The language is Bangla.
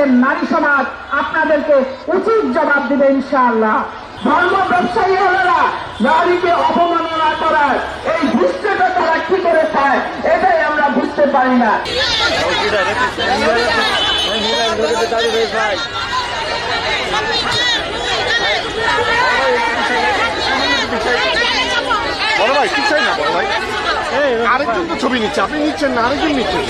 বাংলাদেশের নারী সমাজ আপনাদেরকে উচিত জবাব দিবে ইনশাআল্লাহ। ধর্ম ব্যবসায়ী হলেরা নারীকে অবমাননা করার এই দৃশ্যটা তারা কি করে খায়, এটাই আমরা বুঝতে পারি না। বড় ভাই ঠিক চাই না, বড় ভাই আরেকজন তো ছবি নিচ্ছে, আপনি নিচ্ছেন না, আরেকজন নিচ্ছেন।